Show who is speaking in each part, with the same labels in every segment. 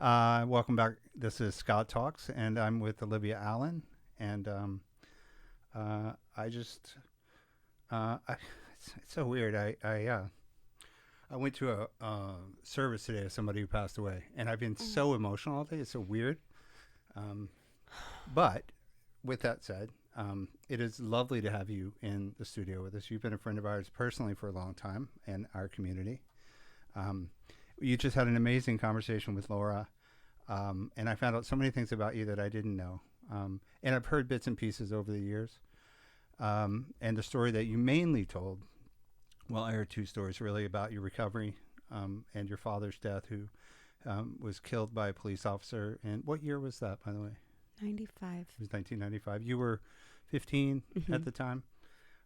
Speaker 1: Welcome back. This is Scott Talks, and I'm with Olivia Allen. And I just, it's so weird. I went to a service today of somebody who passed away, and I've been so emotional all day. It's so weird. Um, but with that said, it is lovely to have you in the studio with us. You've been a friend of ours personally for a long time in our community. You just had an amazing conversation with Laura, and I found out so many things about you that I didn't know. And I've heard bits and pieces over the years. And the story that you mainly told, well, I heard two stories really about your recovery and your father's death, who was killed by a police officer. And what year was that, by the way?
Speaker 2: 95.
Speaker 1: It was 1995. You were 15 at the time.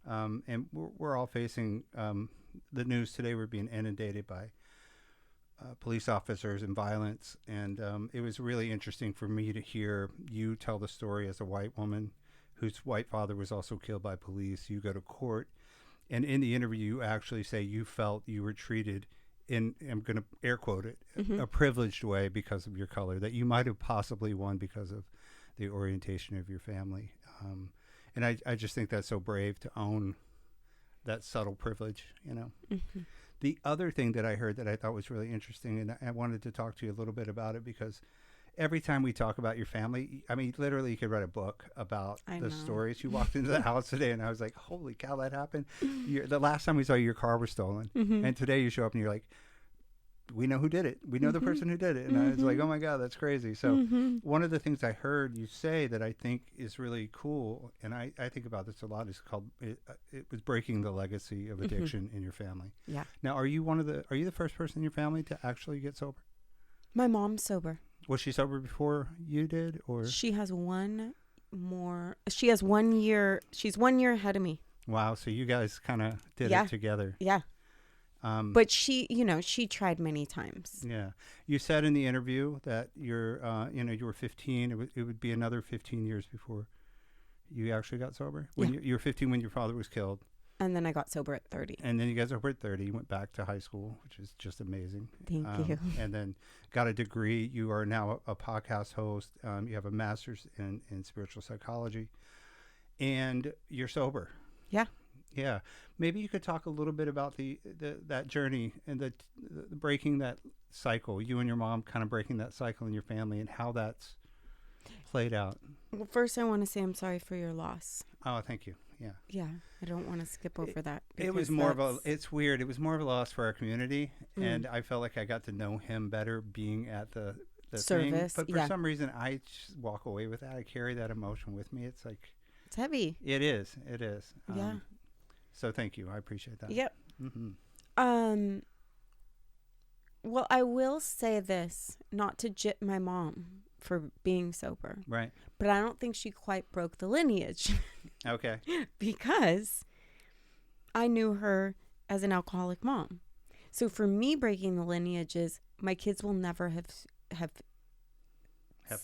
Speaker 1: And we're all facing the news today. We're being inundated by police officers and violence. And it was really interesting for me to hear you tell the story as a white woman whose white father was also killed by police. You go to court. And in the interview, you actually say you felt you were treated in, I'm going to air quote it, a privileged way because of your color, that you might have possibly won because of the orientation of your family. And I just think that's so brave to own that subtle privilege, you know. The other thing that I heard that I thought was really interesting, and I wanted to talk to you a little bit about it, because every time we talk about your family, I mean, literally you could write a book about the stories. You walked into the house today and I was like, holy cow, that happened. The last time we saw you, your car was stolen. And today you show up and you're like, we know who did it. We know the person who did it. And I was like, oh my God, that's crazy. So one of the things I heard you say that I think is really cool, and I think about this a lot, is called, it was breaking the legacy of addiction in your family.
Speaker 2: Yeah.
Speaker 1: Now, are you the first person in your family to actually get sober?
Speaker 2: My mom's sober.
Speaker 1: Was she sober before you did, or?
Speaker 2: She has 1 year. She's 1 year ahead of me.
Speaker 1: Wow. So you guys kind of did it together.
Speaker 2: Yeah. But she tried many times.
Speaker 1: Yeah. You said in the interview that you were 15. It would be another 15 years before you actually got sober. When you were 15 when your father was killed.
Speaker 2: And then I got sober at 30.
Speaker 1: And then you got sober at 30. You went back to high school, which is just amazing.
Speaker 2: Thank you.
Speaker 1: And then got a degree. You are now a podcast host. You have a master's in spiritual psychology. And you're sober.
Speaker 2: Yeah.
Speaker 1: Yeah, maybe you could talk a little bit about that journey and the breaking that cycle. You and your mom kind of breaking that cycle in your family, and how that's played out.
Speaker 2: Well, first I want to say I'm sorry for your loss.
Speaker 1: Oh, thank you. Yeah.
Speaker 2: Yeah, I don't want to skip over that.
Speaker 1: It was more of a. It's weird. It was more of a loss for our community, and I felt like I got to know him better being at the
Speaker 2: service.
Speaker 1: Thing. But for some reason, I just walk away with that. I carry that emotion with me. It's like
Speaker 2: it's heavy.
Speaker 1: It is. It is.
Speaker 2: Yeah.
Speaker 1: So thank you. I appreciate that.
Speaker 2: Yep. Well, I will say this, not to jip my mom for being sober.
Speaker 1: Right.
Speaker 2: But I don't think she quite broke the lineage.
Speaker 1: Okay.
Speaker 2: Because I knew her as an alcoholic mom. So for me, breaking the lineage is my kids will never have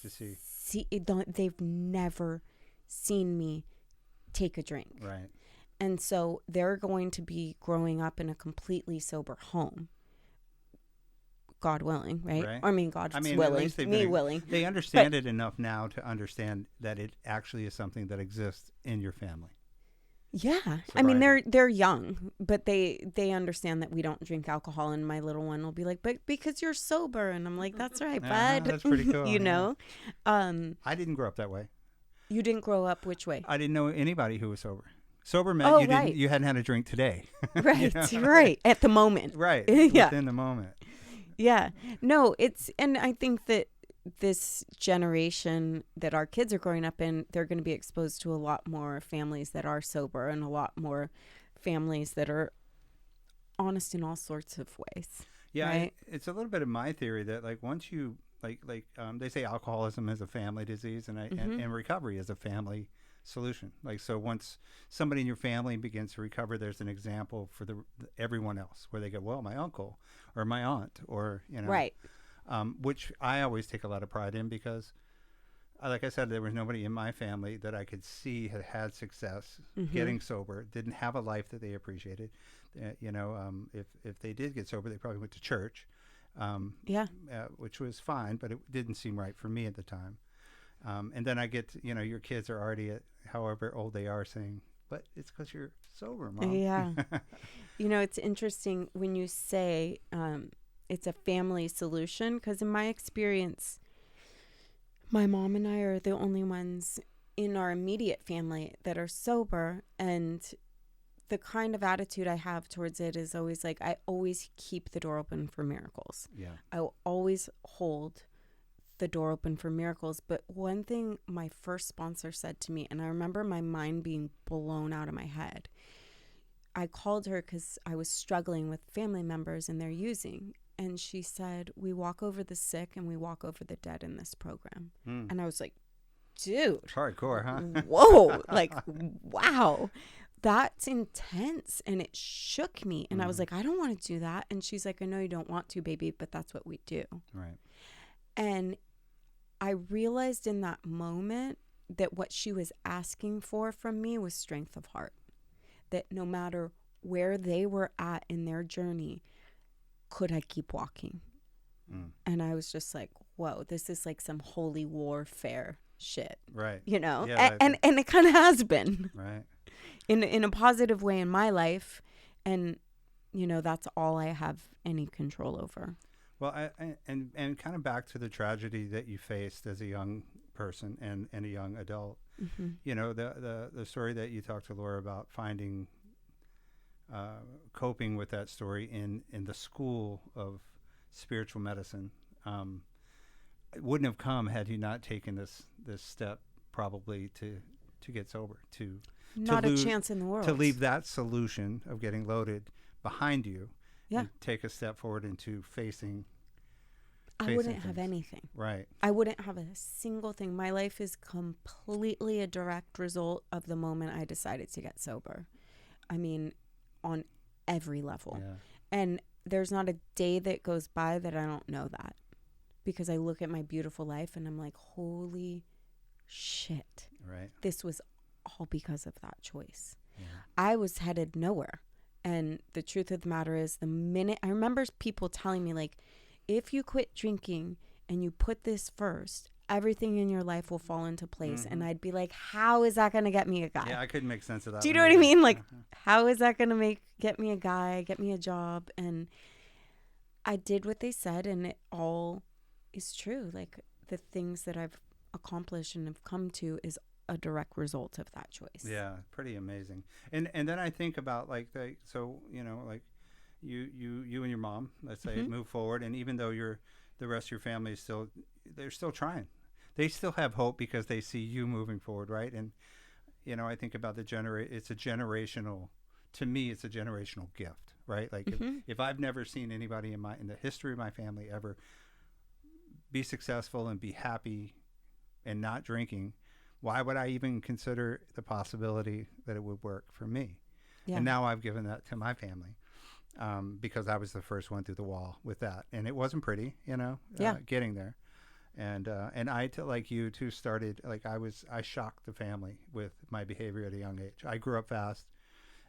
Speaker 1: to see.
Speaker 2: They've never seen me take a drink.
Speaker 1: Right.
Speaker 2: And so they're going to be growing up in a completely sober home. God willing, right? I mean, God's willing, me willing.
Speaker 1: They understand it enough now to understand that it actually is something that exists in your family.
Speaker 2: Yeah. Sobriety. I mean, they're young, but they understand that we don't drink alcohol, and my little one will be like, but because you're sober. And I'm like, that's right, bud.
Speaker 1: That's pretty cool.
Speaker 2: You know?
Speaker 1: I didn't grow up that way.
Speaker 2: You didn't grow up which way?
Speaker 1: I didn't know anybody who was sober. Sober meant you hadn't had a drink today.
Speaker 2: Right, right. At the moment.
Speaker 1: Right. Yeah. Within the moment.
Speaker 2: Yeah. No, and I think that this generation that our kids are growing up in, they're going to be exposed to a lot more families that are sober, and a lot more families that are honest in all sorts of ways.
Speaker 1: Yeah.
Speaker 2: Right?
Speaker 1: It's a little bit of my theory that like once you they say alcoholism is a family disease, and recovery is a family solution. Like, so once somebody in your family begins to recover, there's an example for everyone else where they go, well, my uncle or my aunt, or, you know,
Speaker 2: right.
Speaker 1: Which I always take a lot of pride in, because like I said, there was nobody in my family that I could see had success getting sober, didn't have a life that they appreciated. If they did get sober, they probably went to church. which was fine, but it didn't seem right for me at the time. And then I get, your kids are already at however old they are saying, but it's because you're sober, Mom.
Speaker 2: Yeah. It's interesting when you say it's a family solution, because in my experience, my mom and I are the only ones in our immediate family that are sober. And the kind of attitude I have towards it is always like, I always keep the door open for miracles.
Speaker 1: Yeah.
Speaker 2: I will always hold the door open for miracles. But one thing my first sponsor said to me, and I remember my mind being blown out of my head. I called her because I was struggling with family members and they're using. And she said, we walk over the sick and we walk over the dead in this program. And I was like, dude.
Speaker 1: It's hardcore, huh?
Speaker 2: Whoa. Like, wow. That's intense. And it shook me. And I was like, I don't want to do that. And she's like, I know you don't want to, baby, but that's what we do.
Speaker 1: Right.
Speaker 2: And I realized in that moment that what she was asking for from me was strength of heart. That no matter where they were at in their journey, could I keep walking? And I was just like, whoa, this is like some holy warfare shit.
Speaker 1: Right.
Speaker 2: Yeah, and it kind of has been.
Speaker 1: Right.
Speaker 2: In a positive way in my life. And, that's all I have any control over.
Speaker 1: Well, and kind of back to the tragedy that you faced as a young person and a young adult. The story that you talked to Laura about finding coping with that story in the school of spiritual medicine, it wouldn't have come had you not taken this step probably to get sober,
Speaker 2: not a chance in the world
Speaker 1: to leave that solution of getting loaded behind you.
Speaker 2: Yeah.
Speaker 1: And take a step forward into facing
Speaker 2: I wouldn't
Speaker 1: things.
Speaker 2: have anything.
Speaker 1: Right.
Speaker 2: I wouldn't have a single thing. My life is completely a direct result of the moment I decided to get sober. I mean, on every level.
Speaker 1: Yeah.
Speaker 2: And there's not a day that goes by that I don't know that. Because I look at my beautiful life and I'm like, holy shit.
Speaker 1: Right.
Speaker 2: This was all because of that choice.
Speaker 1: Yeah.
Speaker 2: I was headed nowhere. And the truth of the matter is, the minute I remember people telling me, like, if you quit drinking and you put this first, everything in your life will fall into place. And I'd be like, how is that going to get me a guy?
Speaker 1: Yeah, I couldn't make sense of that.
Speaker 2: Do you know what I mean? Like, how is that going to get me a guy, get me a job? And I did what they said, and it all is true. Like, the things that I've accomplished and have come to is a direct result of that choice.
Speaker 1: Yeah, pretty amazing. And then I think about like you and your mom, let's say, move forward, and even though the rest of your family is they're still trying. They still have hope because they see you moving forward, right? And I think about it's a generational, to me it's a generational gift, right? Like if I've never seen anybody in the history of my family ever be successful and be happy and not drinking, why would I even consider the possibility that it would work for me? Yeah. And now I've given that to my family because I was the first one through the wall with that. And it wasn't pretty, getting there. And I, like you too, started, like I shocked the family with my behavior at a young age. I grew up fast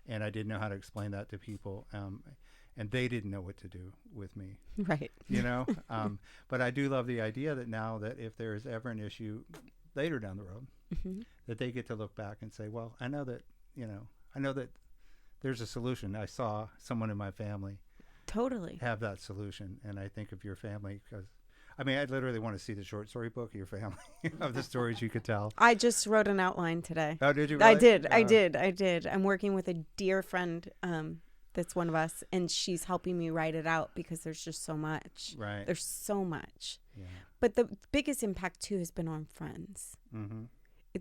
Speaker 1: and I didn't know how to explain that to people. And they didn't know what to do with me.
Speaker 2: Right.
Speaker 1: But I do love the idea that now that if there is ever an issue later down the road, that they get to look back and say, well, I know that there's a solution. I saw someone in my family
Speaker 2: totally
Speaker 1: have that solution. And I think of your family because, I literally want to see the short story book of your family of the stories you could tell.
Speaker 2: I just wrote an outline today.
Speaker 1: Oh, did you really?
Speaker 2: I did. I'm working with a dear friend that's one of us, and she's helping me write it out because there's just so much.
Speaker 1: Right.
Speaker 2: There's so much.
Speaker 1: Yeah.
Speaker 2: But the biggest impact, too, has been on friends.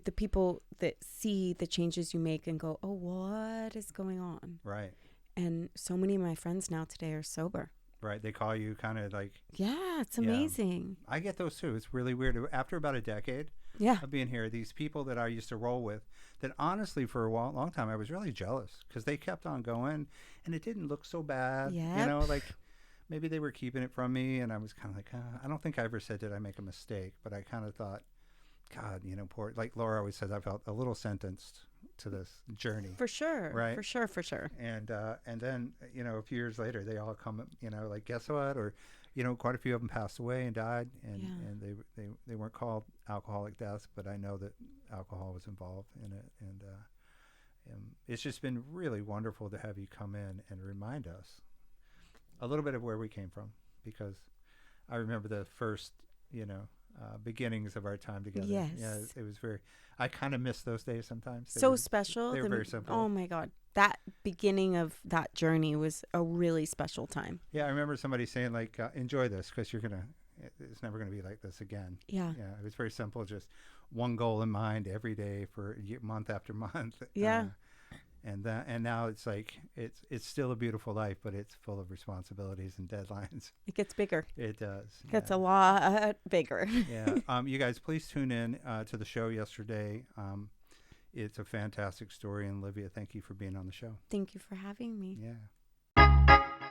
Speaker 2: The people that see the changes you make and go, oh, what is going on?
Speaker 1: Right.
Speaker 2: And so many of my friends now today are sober.
Speaker 1: Right. They call you kind of like.
Speaker 2: Yeah, it's amazing.
Speaker 1: Yeah. I get those too. It's really weird. After about a decade of being here, these people that I used to roll with, that honestly for a long time I was really jealous because they kept on going and it didn't look so bad.
Speaker 2: Yep.
Speaker 1: Like maybe they were keeping it from me and I was kind of like, I don't think I ever said, did I make a mistake? But I kind of thought, God, poor, like Laura always says, I felt a little sentenced to this journey.
Speaker 2: For sure.
Speaker 1: Right.
Speaker 2: For sure.
Speaker 1: And then, a few years later, they all come, like, guess what? Or quite a few of them passed away and died, and,
Speaker 2: Yeah.
Speaker 1: and they weren't called alcoholic deaths, but I know that alcohol was involved in it. And it's just been really wonderful to have you come in and remind us a little bit of where we came from, because I remember the first, beginnings of our time together.
Speaker 2: Yes.
Speaker 1: Yeah, it was very, I kind of miss those days sometimes.
Speaker 2: So special.
Speaker 1: They were very simple.
Speaker 2: Oh my God. That beginning of that journey was a really special time.
Speaker 1: Yeah, I remember somebody saying, like, enjoy this, because it's never going to be like this again.
Speaker 2: Yeah.
Speaker 1: Yeah, it was very simple, just one goal in mind every day for month after month.
Speaker 2: Yeah.
Speaker 1: And now it's like it's still a beautiful life, but it's full of responsibilities and deadlines.
Speaker 2: It gets bigger.
Speaker 1: It does.
Speaker 2: It gets a lot bigger.
Speaker 1: Yeah. You guys, please tune in to the show yesterday. It's a fantastic story, and Olivia, thank you for being on the show.
Speaker 2: Thank you for having me.
Speaker 1: Yeah.